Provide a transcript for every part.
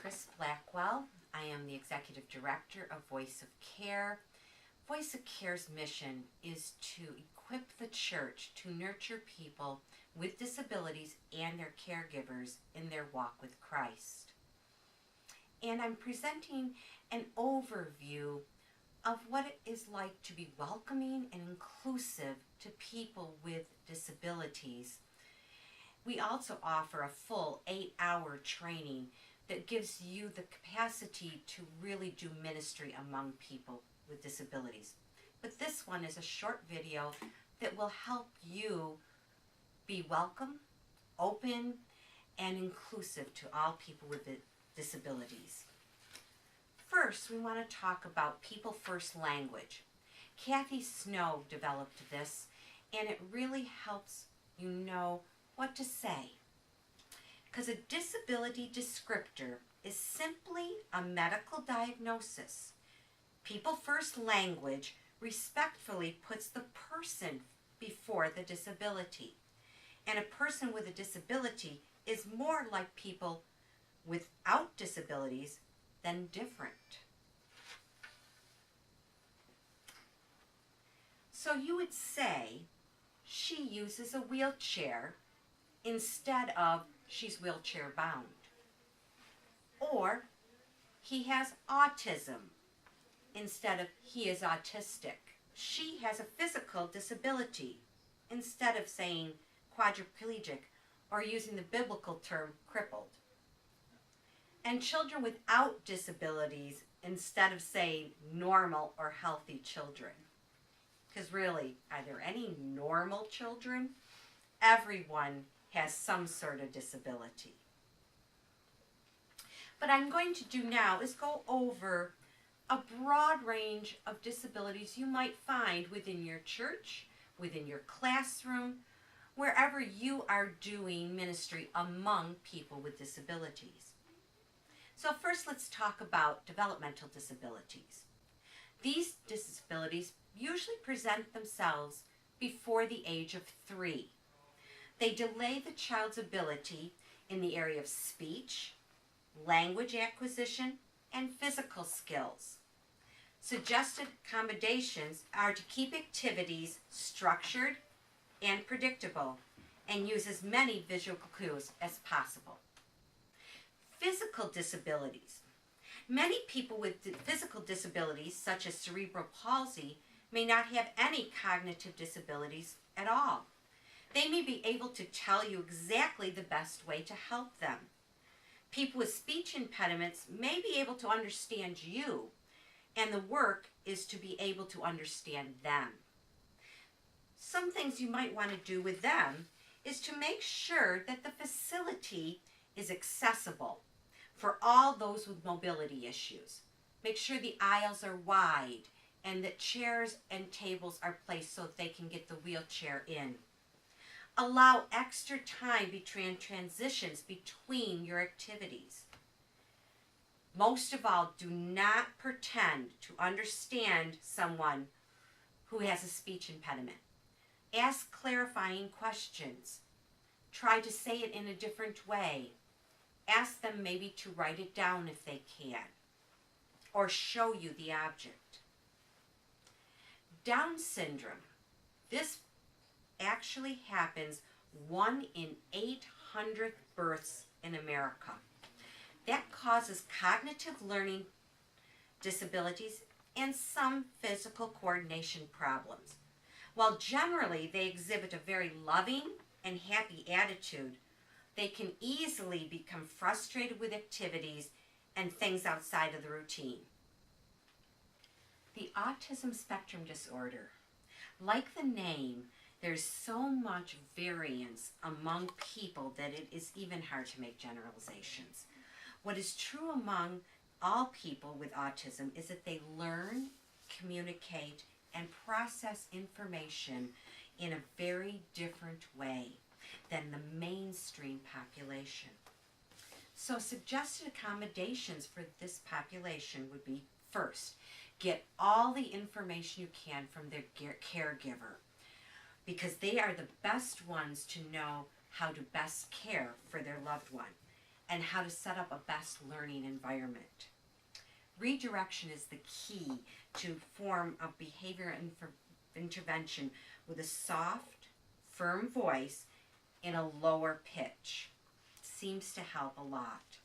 Chris Blackwell. I am the Executive Director of Voice of Care. Voice of Care's mission is to equip the church to nurture people with disabilities and their caregivers in their walk with Christ. And I'm presenting an overview of what it is like to be welcoming and inclusive to people with disabilities. We also offer a full 8-hour training that gives you the capacity to really do ministry among people with disabilities. But this one is a short video that will help you be welcome, open, and inclusive to all people with disabilities. First, we want to talk about People First language. Kathy Snow developed this, and it really helps you know what to say. Because a disability descriptor is simply a medical diagnosis. People First language respectfully puts the person before the disability. And a person with a disability is more like people without disabilities than different. So you would say she uses a wheelchair instead of she's wheelchair bound. Or he has autism instead of he is autistic. She has a physical disability instead of saying quadriplegic or using the biblical term crippled. And children without disabilities instead of saying normal or healthy children. Because really, are there any normal children? Everyone has some sort of disability. What I'm going to do now is go over a broad range of disabilities you might find within your church, within your classroom, wherever you are doing ministry among people with disabilities. So first, let's talk about developmental disabilities. These disabilities usually present themselves before the age of 3. They delay the child's ability in the area of speech, language acquisition, and physical skills. Suggested accommodations are to keep activities structured and predictable and use as many visual cues as possible. Physical disabilities. Many people with physical disabilities, such as cerebral palsy, may not have any cognitive disabilities at all. They may be able to tell you exactly the best way to help them. People with speech impediments may be able to understand you, and the work is to be able to understand them. Some things you might want to do with them is to make sure that the facility is accessible for all those with mobility issues. Make sure the aisles are wide and that chairs and tables are placed so that they can get the wheelchair in. Allow extra time between transitions between your activities. Most of all, do not pretend to understand someone who has a speech impediment. Ask clarifying questions. Try to say it in a different way. Ask them maybe to write it down if they can, or show you the object. Down syndrome. This actually happens 1 in 800 births in America. That causes cognitive learning disabilities and some physical coordination problems. While generally they exhibit a very loving and happy attitude, they can easily become frustrated with activities and things outside of the routine. The autism spectrum disorder. Like the name, there's so much variance among people that it is even hard to make generalizations. What is true among all people with autism is that they learn, communicate, and process information in a very different way than the mainstream population. So suggested accommodations for this population would be, first, get all the information you can from their caregiver, because they are the best ones to know how to best care for their loved one. and how to set up a best learning environment. Redirection is the key to form a behavior intervention with a soft, firm voice in a lower pitch. Seems to help a lot.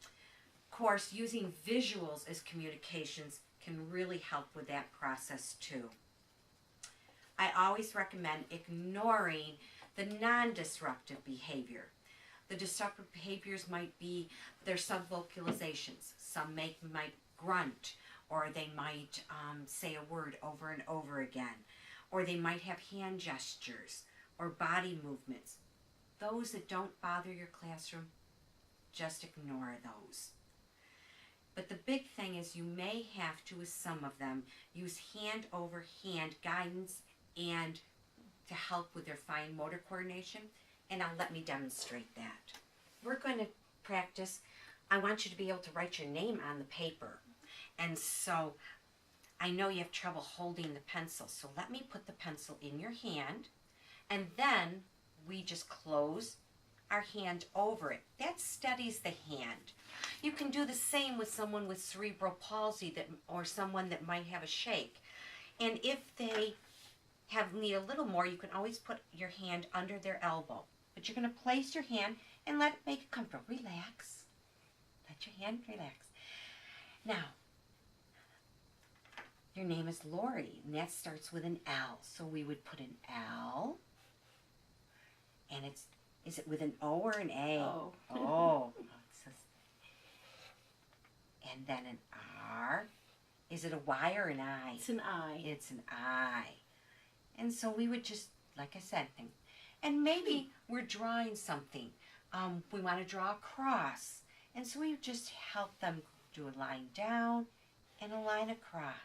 Of course, using visuals as communications can really help with that process too. I always recommend ignoring the non-disruptive behavior. The disruptive behaviors might be their subvocalizations. Some might grunt, or they might say a word over and over again, or they might have hand gestures or body movements. Those that don't bother your classroom, just ignore those. But the big thing is you may have to, with some of them, use hand over hand guidance and to help with their fine motor coordination. And let me demonstrate that. We're going to practice. I want you to be able to write your name on the paper. And so I know you have trouble holding the pencil. So let me put the pencil in your hand. And then we just close our hand over it. That steadies the hand. You can do the same with someone with cerebral palsy or someone that might have a shake. And if they need a little more, you can always put your hand under their elbow. But you're going to place your hand and let it make it comfortable. Relax. Let your hand relax. Now, your name is Lori, and that starts with an L. So we would put an L. And is it with an O or an A? O. Oh. And then an R. Is it a Y or an I? It's an I. It's an I. And so we would just, like I said, think. And maybe we're drawing something. We want to draw a cross. And so we just help them do a line down and a line across.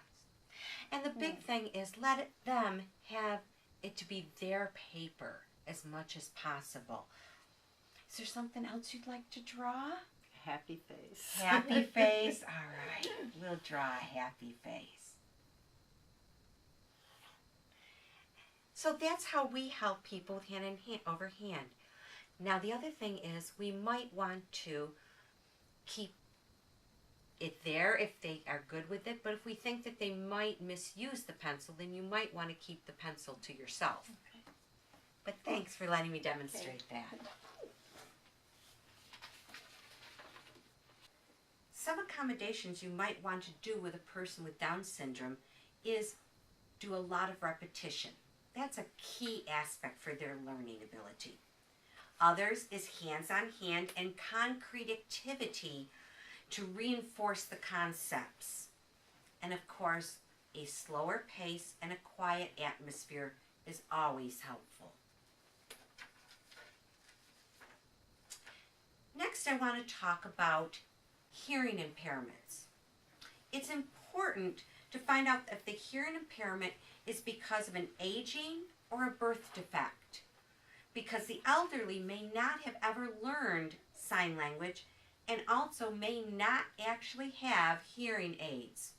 And the big thing is let them have it to be their paper as much as possible. Is there something else you'd like to draw? Happy face. Happy face? All right. We'll draw a happy face. So that's how we help people with hand in hand, over hand. Now the other thing is we might want to keep it there if they are good with it, but if we think that they might misuse the pencil, then you might want to keep the pencil to yourself. Okay. But thanks for letting me demonstrate that. Some accommodations you might want to do with a person with Down syndrome is do a lot of repetition. That's a key aspect for their learning ability. Others is hands-on hand and concrete activity to reinforce the concepts. And of course, a slower pace and a quiet atmosphere is always helpful. Next, I want to talk about hearing impairments. It's important to find out if the hearing impairment is because of an aging or a birth defect, because the elderly may not have ever learned sign language and also may not actually have hearing aids.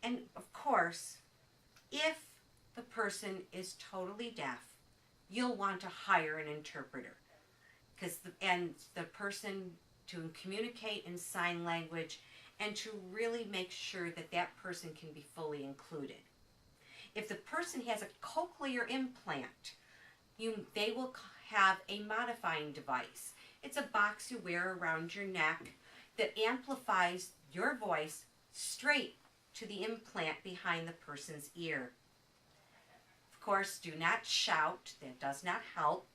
And of course, if the person is totally deaf, you'll want to hire an interpreter, because the person to communicate in sign language and to really make sure that that person can be fully included. If the person has a cochlear implant, they will have a modifying device. It's a box you wear around your neck that amplifies your voice straight to the implant behind the person's ear. Of course, do not shout, that does not help,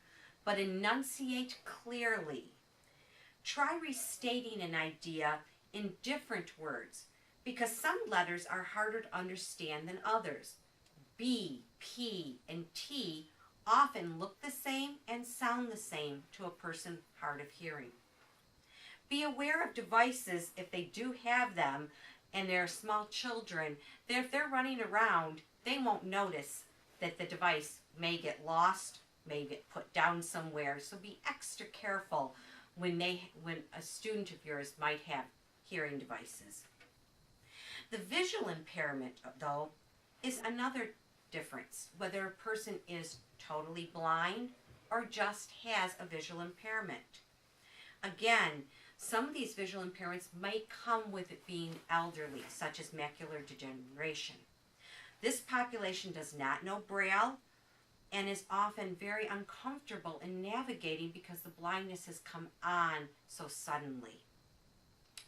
but enunciate clearly. Try restating an idea in different words, because some letters are harder to understand than others. B, P, and T often look the same and sound the same to a person hard of hearing. Be aware of devices if they do have them and they're small children, that if they're running around, they won't notice that the device may get lost, may get put down somewhere. So be extra careful when a student of yours might have hearing devices. The visual impairment, though, is another difference, whether a person is totally blind or just has a visual impairment. Again, some of these visual impairments may come with it being elderly, such as macular degeneration. This population does not know Braille and is often very uncomfortable in navigating because the blindness has come on so suddenly.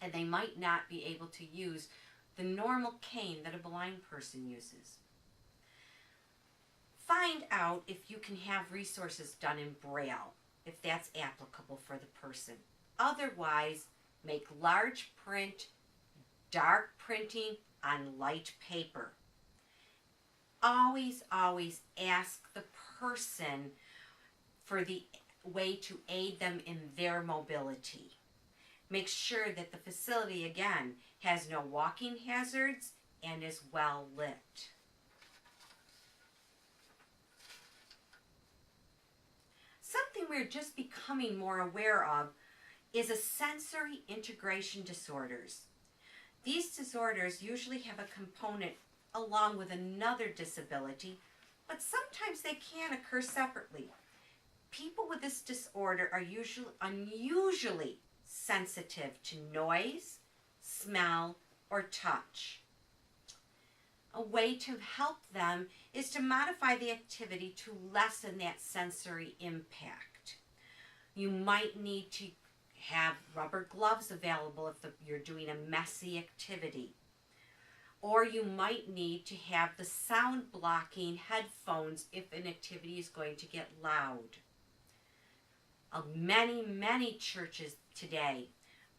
And they might not be able to use the normal cane that a blind person uses. Find out if you can have resources done in Braille, if that's applicable for the person. Otherwise, make large print, dark printing on light paper. Always, always ask the person for the way to aid them in their mobility. Make sure that the facility, again, has no walking hazards and is well lit. Something we're just becoming more aware of is a sensory integration disorders. These disorders usually have a component along with another disability, but sometimes they can occur separately. People with this disorder are unusually sensitive to noise, smell, or touch. A way to help them is to modify the activity to lessen that sensory impact. You might need to have rubber gloves available if you're doing a messy activity. Or you might need to have the sound blocking headphones if an activity is going to get loud. Many churches today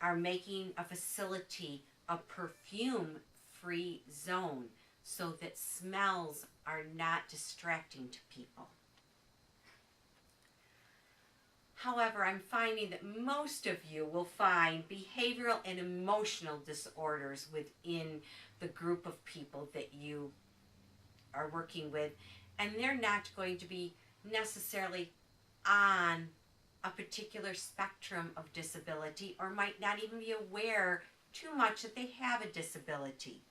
are making a facility a perfume-free zone so that smells are not distracting to people. However, I'm finding that most of you will find behavioral and emotional disorders within the group of people that you are working with, and they're not going to be necessarily on a particular spectrum of disability, or might not even be aware too much that they have a disability.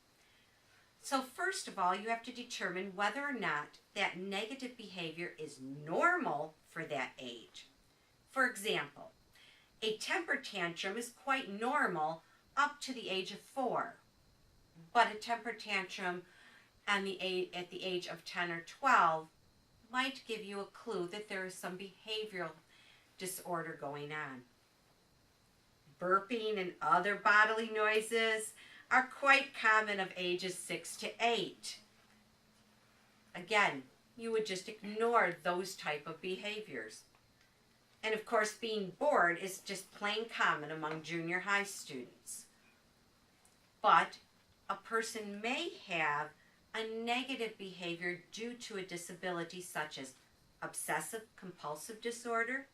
So first of all, you have to determine whether or not that negative behavior is normal for that age. For example, a temper tantrum is quite normal up to the age of 4, but a temper tantrum at the age of 10 or 12 might give you a clue that there is some behavioral disorder going on. Burping and other bodily noises are quite common of ages 6 to 8. Again, you would just ignore those type of behaviors. And of course, being bored is just plain common among junior high students. But a person may have a negative behavior due to a disability such as obsessive compulsive disorder,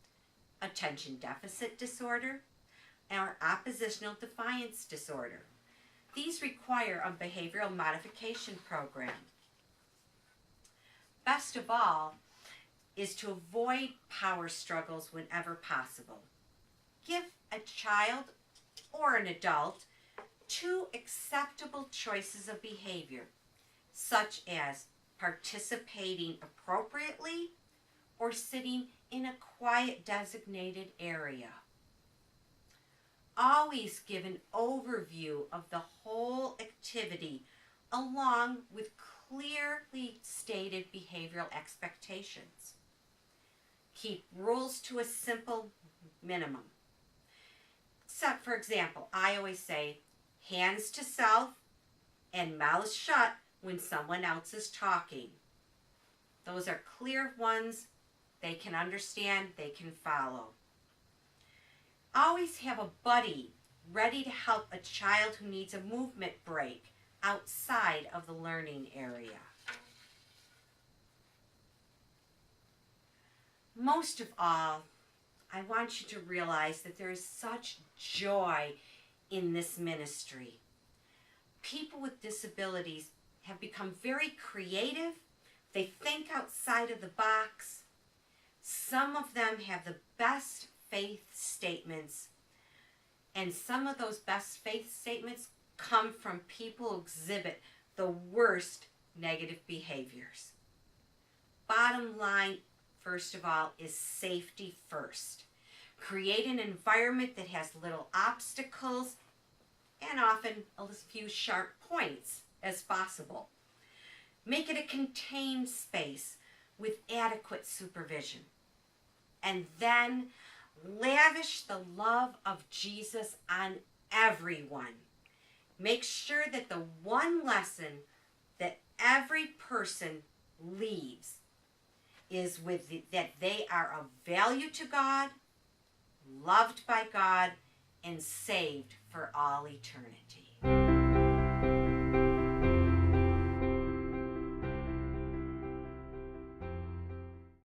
attention deficit disorder, or oppositional defiance disorder. These require a behavioral modification program. Best of all is to avoid power struggles whenever possible. Give a child or an adult 2 acceptable choices of behavior, such as participating appropriately or sitting in a quiet designated area. Always give an overview of the whole activity along with clearly stated behavioral expectations. Keep rules to a simple minimum. So, for example, I always say hands to self and mouth shut when someone else is talking. Those are clear ones. They can understand, they can follow. Always have a buddy ready to help a child who needs a movement break outside of the learning area. Most of all, I want you to realize that there is such joy in this ministry. People with disabilities have become very creative. They think outside of the box. Some of them have the best faith statements, and some of those best faith statements come from people who exhibit the worst negative behaviors. Bottom line, first of all, is safety first. Create an environment that has little obstacles and often a few sharp points as possible. Make it a contained space with adequate supervision. And then lavish the love of Jesus on everyone. Make sure that the one lesson that every person leaves is that they are of value to God, loved by God, and saved for all eternity.